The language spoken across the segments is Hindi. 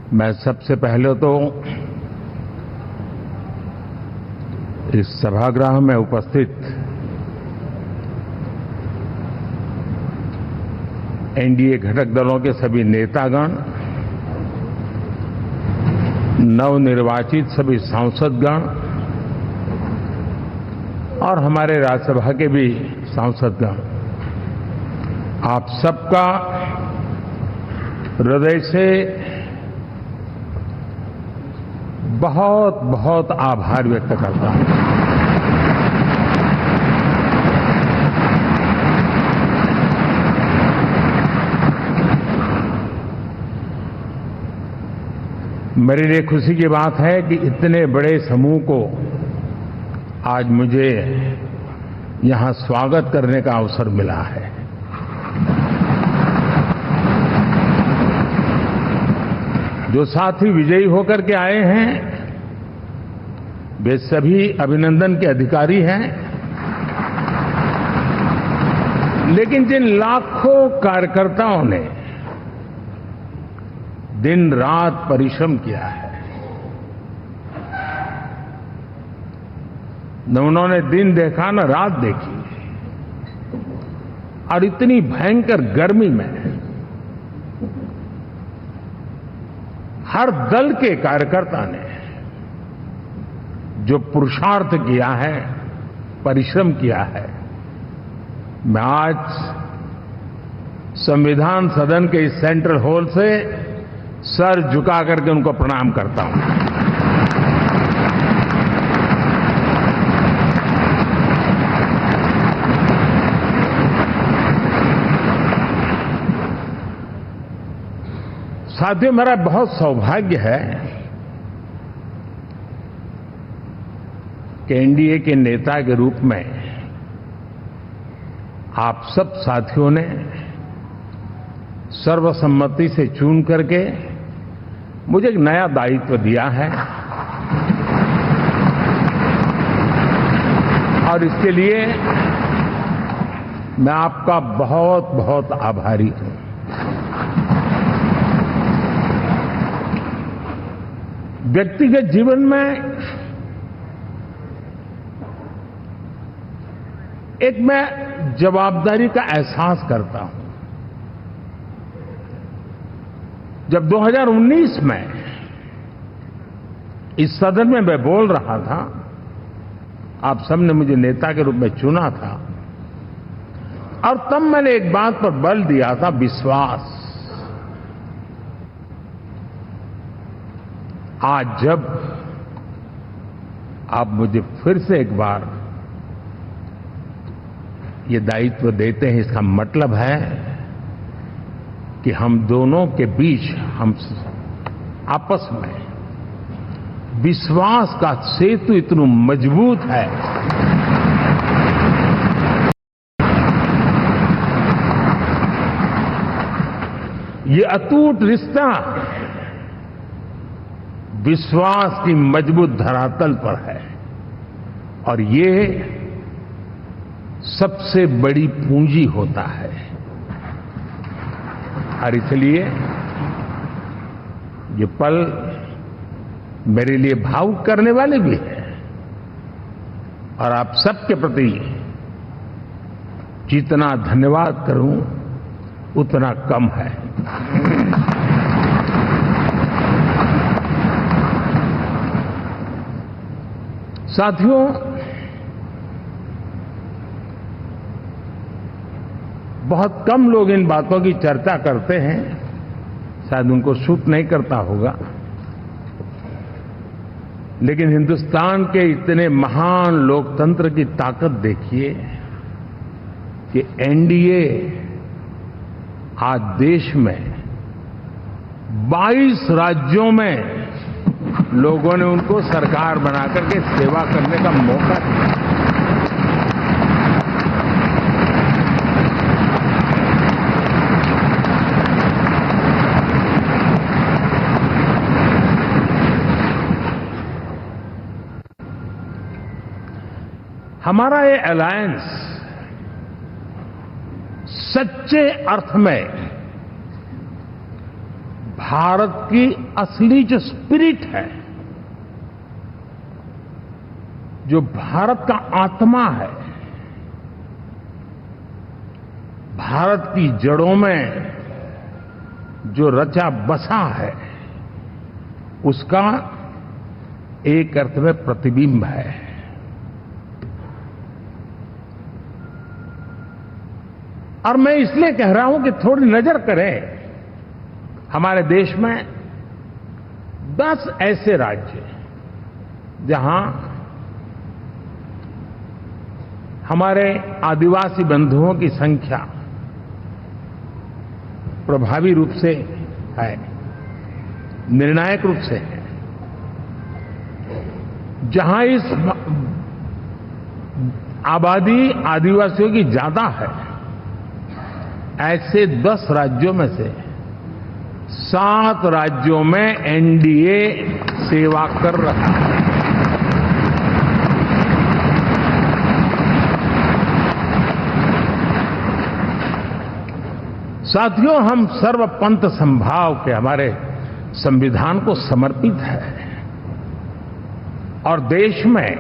मैं सबसे पहले तो इस सभागृह में उपस्थित एनडीए घटक दलों के सभी नेतागण, नवनिर्वाचित सभी सांसदगण और हमारे राज्यसभा के भी सांसदगण, आप सबका हृदय से बहुत बहुत आभार व्यक्त करता हूं। मेरे लिए खुशी की बात है कि इतने बड़े समूह को आज मुझे यहां स्वागत करने का अवसर मिला है। जो साथी विजयी होकर के आए हैं वे सभी अभिनंदन के अधिकारी हैं, लेकिन जिन लाखों कार्यकर्ताओं ने दिन रात परिश्रम किया है, न उन्होंने दिन देखा न रात देखी, और इतनी भयंकर गर्मी में हर दल के कार्यकर्ता ने जो पुरुषार्थ किया है, परिश्रम किया है, मैं आज संविधान सदन के इस सेंट्रल हॉल से सर झुका करके उनको प्रणाम करता हूं। साथियों, मेरा बहुत सौभाग्य है कि एनडीए के नेता के रूप में आप सब साथियों ने सर्वसम्मति से चुन करके मुझे एक नया दायित्व दिया है, और इसके लिए मैं आपका बहुत बहुत आभारी हूं। व्यक्तिगत जीवन में एक मैं जवाबदारी का एहसास करता हूं। जब 2019 में इस सदन में मैं बोल रहा था, आप सबने मुझे नेता के रूप में चुना था, और तब मैंने एक बात पर बल दिया था, विश्वास। आज जब आप मुझे फिर से एक बार ये दायित्व देते हैं, इसका मतलब है कि हम दोनों के बीच, हम आपस में विश्वास का सेतु इतना मजबूत है ये अटूट रिश्ता विश्वास की मजबूत धरातल पर है, और ये सबसे बड़ी पूंजी होता है। और इसलिए ये पल मेरे लिए भावुक करने वाले भी हैं, और आप सबके प्रति जितना धन्यवाद करूं उतना कम है। साथियों, बहुत कम लोग इन बातों की चर्चा करते हैं, शायद उनको सूट नहीं करता होगा, लेकिन हिंदुस्तान के इतने महान लोकतंत्र की ताकत देखिए कि एनडीए आज देश में 22 राज्यों में लोगों ने उनको सरकार बनाकर के सेवा करने का मौका दिया। हमारा ये अलायंस सच्चे अर्थ में भारत की असली जो स्पिरिट है, जो भारत का आत्मा है, भारत की जड़ों में जो रचा बसा है, उसका एक अर्थ में प्रतिबिंब है। और मैं इसलिए कह रहा हूं कि थोड़ी नजर करें, हमारे देश में 10 ऐसे राज्य जहां हमारे आदिवासी बंधुओं की संख्या प्रभावी रूप से है, निर्णायक रूप से है, जहां इस आबादी आदिवासियों की ज्यादा है, ऐसे 10 राज्यों में से 7 राज्यों में एनडीए सेवा कर रहा है। साथियों, हम सर्वपंथ संभाव के हमारे संविधान को समर्पित है और देश में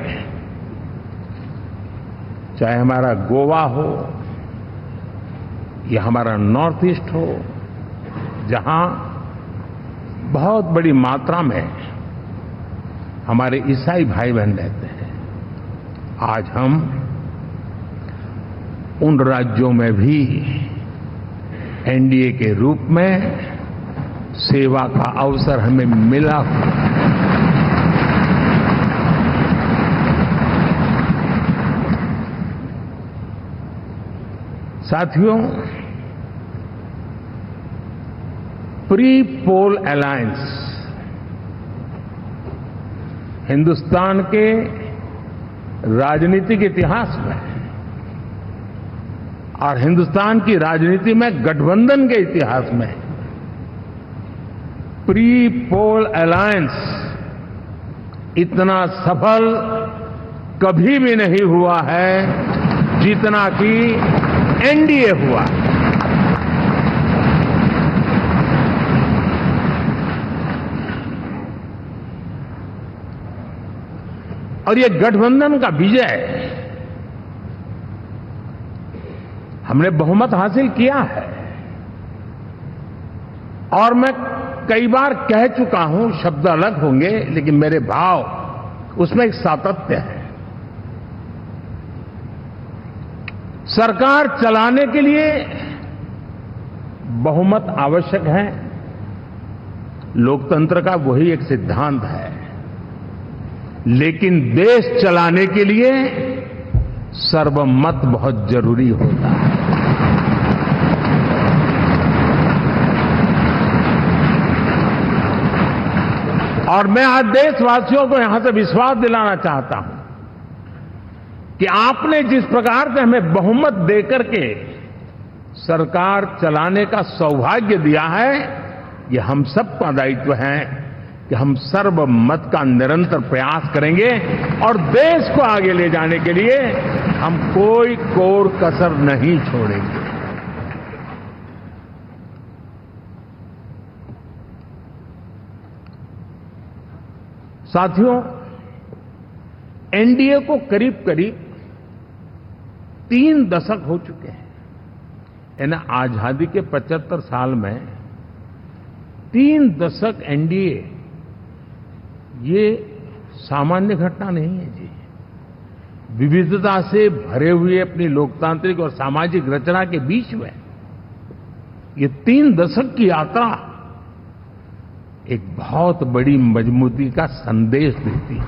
चाहे हमारा गोवा हो या हमारा नॉर्थ ईस्ट हो, जहां बहुत बड़ी मात्रा में हमारे ईसाई भाई बहन रहते हैं, आज हम उन राज्यों में भी एनडीए के रूप में सेवा का अवसर हमें मिला। साथियों, प्री पोल अलायंस हिंदुस्तान के राजनीतिक इतिहास में और हिंदुस्तान की राजनीति में गठबंधन के इतिहास में प्री पोल अलायंस इतना सफल कभी भी नहीं हुआ है जितना कि एनडीए हुआ। और ये गठबंधन का विजय, हमने बहुमत हासिल किया है और मैं कई बार कह चुका हूं, शब्द अलग होंगे लेकिन मेरे भाव उसमें एक सातत्य है। सरकार चलाने के लिए बहुमत आवश्यक है, लोकतंत्र का वही एक सिद्धांत है, लेकिन देश चलाने के लिए सर्वमत बहुत जरूरी होता है। और मैं आज देशवासियों को यहां से विश्वास दिलाना चाहता हूं कि आपने जिस प्रकार से हमें बहुमत देकर के सरकार चलाने का सौभाग्य दिया है, ये हम सबका दायित्व है कि हम सर्वमत का निरंतर प्रयास करेंगे और देश को आगे ले जाने के लिए हम कोई कोर कसर नहीं छोड़ेंगे। साथियों, एनडीए को करीब करीब 3 दशक हो चुके हैं। यानी आजादी के 75 साल में 3 दशक एनडीए, ये सामान्य घटना नहीं है जी। विविधता से भरे हुए अपनी लोकतांत्रिक और सामाजिक रचना के बीच में ये 3 दशक की यात्रा एक बहुत बड़ी मजबूती का संदेश देती है।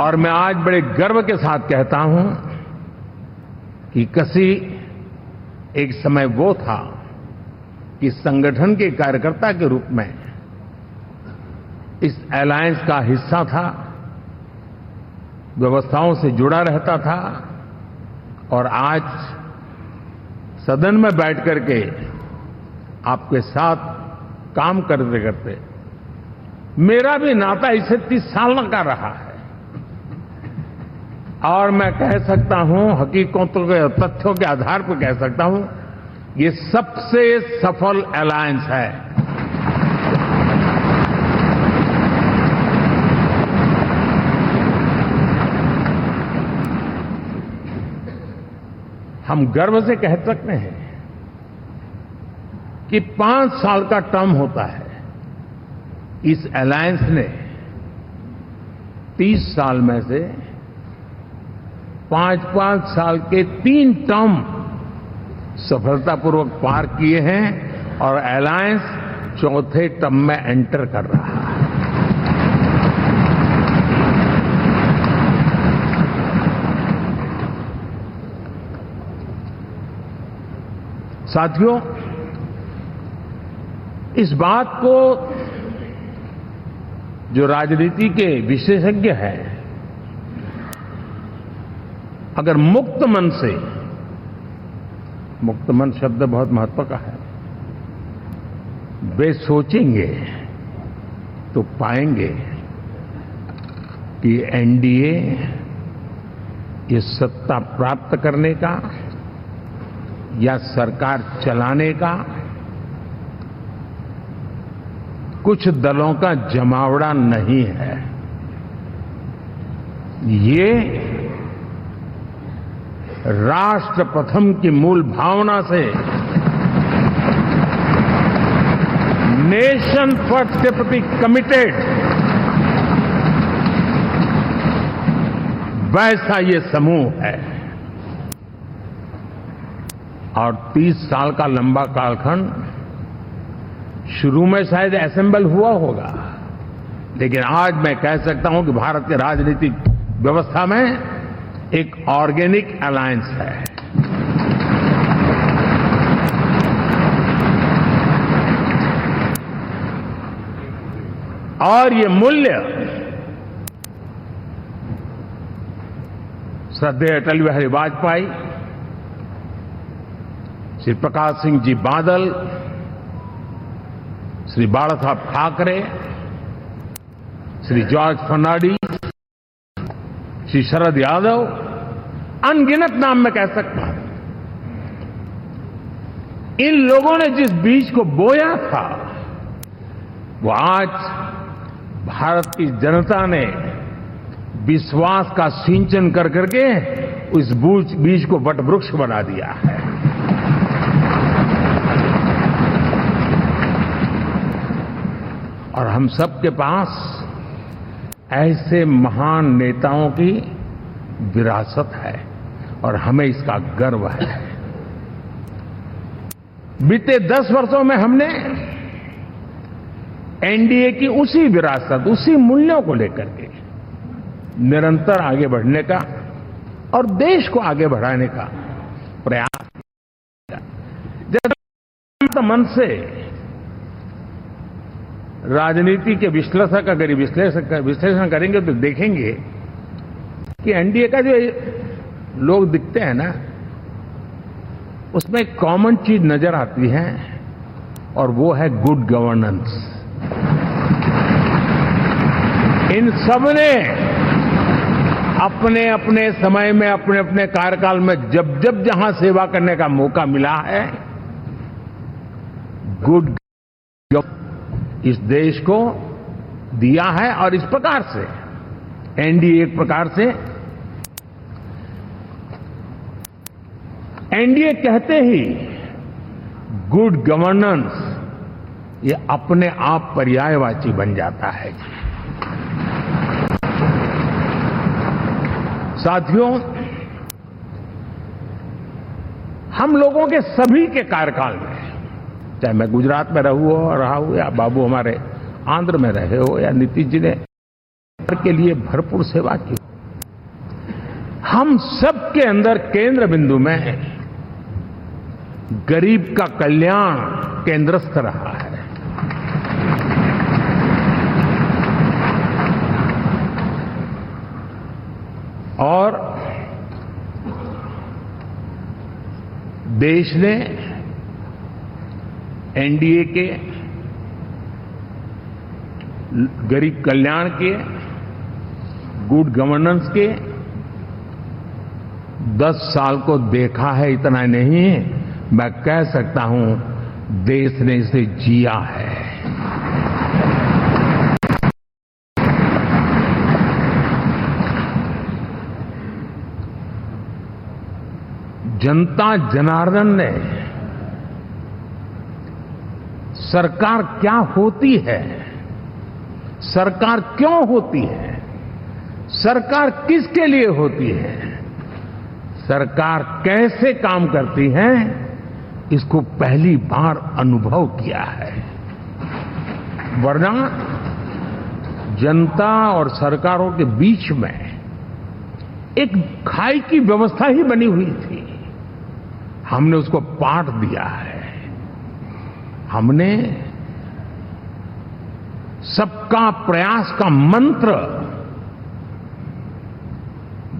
और मैं आज बड़े गर्व के साथ कहता हूं कि किसी एक समय वो था कि संगठन के कार्यकर्ता के रूप में इस अलायंस का हिस्सा था, व्यवस्थाओं से जुड़ा रहता था और आज सदन में बैठ करके आपके साथ काम करते करते मेरा भी नाता इससे 30 साल का रहा है। और मैं कह सकता हूं, हकीकतों के तथ्यों के आधार पर कह सकता हूं ये सबसे सफल अलायंस है। हम गर्व से कह सकते हैं कि 5 साल का टर्म होता है। इस अलायंस ने 30 साल में से 5-5 साल के 3 टर्म सफलतापूर्वक पार किए हैं और अलायंस चौथे टर्म में एंटर कर रहा है। साथियों, इस बात को जो राजनीति के विशेषज्ञ हैं, अगर मुक्त मन से, मुक्त मन शब्द बहुत महत्व का है, वे सोचेंगे तो पाएंगे कि एनडीए ये सत्ता प्राप्त करने का या सरकार चलाने का कुछ दलों का जमावड़ा नहीं है। ये राष्ट्र प्रथम की मूल भावना से, नेशन फर्स्ट के प्रति कमिटेड, वैसा ये समूह है। और 30 साल का लंबा कालखंड शुरू में शायद असेंबल हुआ होगा, लेकिन आज मैं कह सकता हूं कि भारत के राजनीतिक व्यवस्था में एक ऑर्गेनिक अलायंस है। और ये मूल्य श्रद्धेय अटल बिहारी वाजपेयी, श्री प्रकाश सिंह जी बादल, श्री बाला साहब ठाकरे, श्री जॉर्ज फर्नांडिस, श्री शरद यादव, अनगिनत नाम मैं कह सकता हूं। इन लोगों ने जिस बीज को बोया था, वो आज भारत की जनता ने विश्वास का सिंचन कर करके उस बीज को वटवृक्ष बना दिया है। और हम सबके पास ऐसे महान नेताओं की विरासत है और हमें इसका गर्व है। बीते 10 वर्षों में हमने एनडीए की उसी विरासत, उसी मूल्यों को लेकर के निरंतर आगे बढ़ने का और देश को आगे बढ़ाने का प्रयास किया। जब मन से राजनीति के विश्लेषक अगर विश्लेषण करेंगे तो देखेंगे कि एनडीए का जो लोग दिखते हैं ना, उसमें एक कॉमन चीज नजर आती है और वो है गुड गवर्नेंस। इन सब ने अपने अपने समय में, अपने अपने कार्यकाल में जब जब जहां सेवा करने का मौका मिला है, गुड इस देश को दिया है। और इस प्रकार से एनडीए एक प्रकार से, एनडीए कहते ही गुड गवर्नेंस ये अपने आप पर्यायवाची बन जाता है। साथियों, हम लोगों के सभी के कार्यकाल में, चाहे मैं गुजरात में रहा हूं या बाबू हमारे आंध्र में रहे हो या नीतीश जी ने के लिए भरपूर सेवा की, हम सबके अंदर केंद्र बिंदु में गरीब का कल्याण केंद्रस्थ रहा है। और देश ने एनडीए के गरीब कल्याण के, गुड गवर्नेंस के 10 साल को देखा है। इतना नहीं, मैं कह सकता हूं देश ने इसे जिया है। जनता जनार्दन ने सरकार क्या होती है, सरकार क्यों होती है, सरकार किसके लिए होती है, सरकार कैसे काम करती है, इसको पहली बार अनुभव किया है। वरना जनता और सरकारों के बीच में एक खाई की व्यवस्था ही बनी हुई थी। हमने उसको पाट दिया है। हमने सबका प्रयास का मंत्र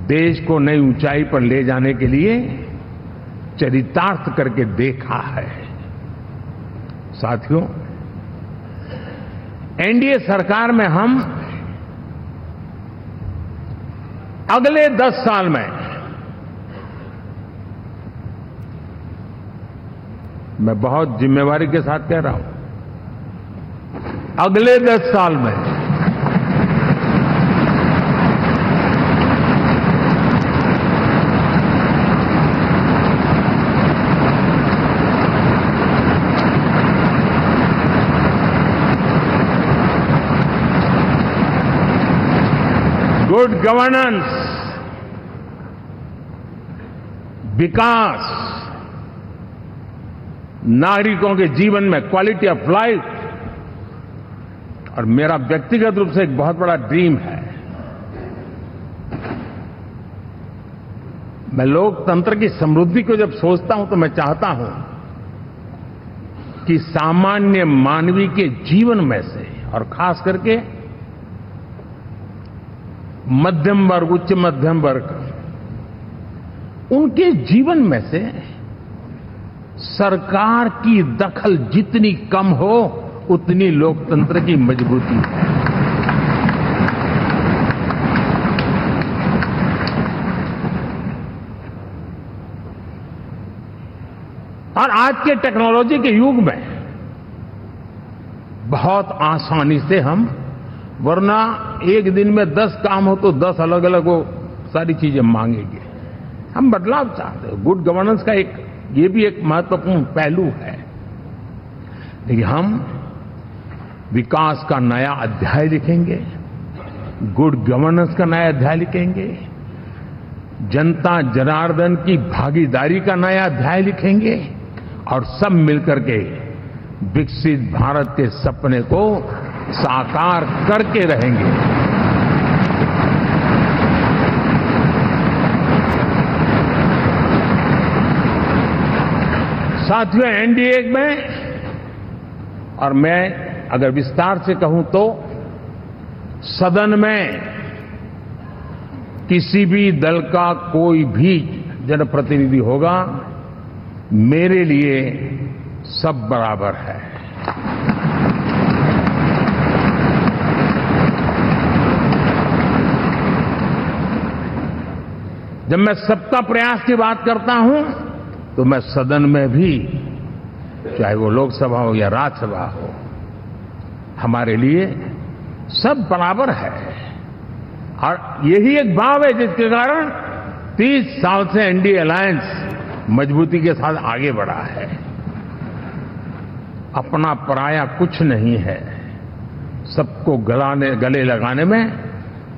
देश को नई ऊंचाई पर ले जाने के लिए चरितार्थ करके देखा है। साथियों, एनडीए सरकार में हम अगले 10 साल में, मैं बहुत जिम्मेवारी के साथ कह रहा हूं, अगले 10 साल में गुड गवर्नेंस, विकास, नागरिकों के जीवन में क्वालिटी ऑफ लाइफ, और मेरा व्यक्तिगत रूप से एक बहुत बड़ा ड्रीम है, मैं लोकतंत्र की समृद्धि को जब सोचता हूं तो मैं चाहता हूं कि सामान्य मानवीय के जीवन में से, और खास करके मध्यम वर्ग, उच्च मध्यम वर्ग, उनके जीवन में से सरकार की दखल जितनी कम हो उतनी लोकतंत्र की मजबूती है। और आज के टेक्नोलॉजी के युग में बहुत आसानी से हम, वरना एक दिन में 10 काम हो तो 10 अलग अलग वो सारी चीजें मांगेंगे। हम बदलाव चाहते हैं। गुड गवर्नेंस का ये भी एक महत्वपूर्ण पहलू है। लेकिन हम विकास का नया अध्याय लिखेंगे, गुड गवर्नेंस का नया अध्याय लिखेंगे, जनता जनार्दन की भागीदारी का नया अध्याय लिखेंगे, और सब मिलकर के विकसित भारत के सपने को साकार करके रहेंगे। साथियों, एनडीए में, और मैं अगर विस्तार से कहूं तो सदन में किसी भी दल का कोई भी जनप्रतिनिधि होगा, मेरे लिए सब बराबर है। जब मैं सबका प्रयास की बात करता हूं तो मैं सदन में भी, चाहे वो लोकसभा हो या राज्यसभा हो, हमारे लिए सब बराबर है। और यही एक भाव है जिसके कारण 30 साल से एनडीए अलायंस मजबूती के साथ आगे बढ़ा है। अपना पराया कुछ नहीं है। सबको गले लगाने में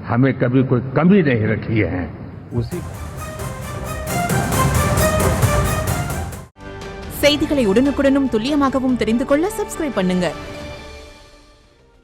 हमें कभी कोई कमी नहीं रखी है। செய்திகளை உடனுக்குடனும் துல்லியமாகவும் தெரிந்து கொள்ள சப்ஸ்கிரைப் பண்ணுங்க.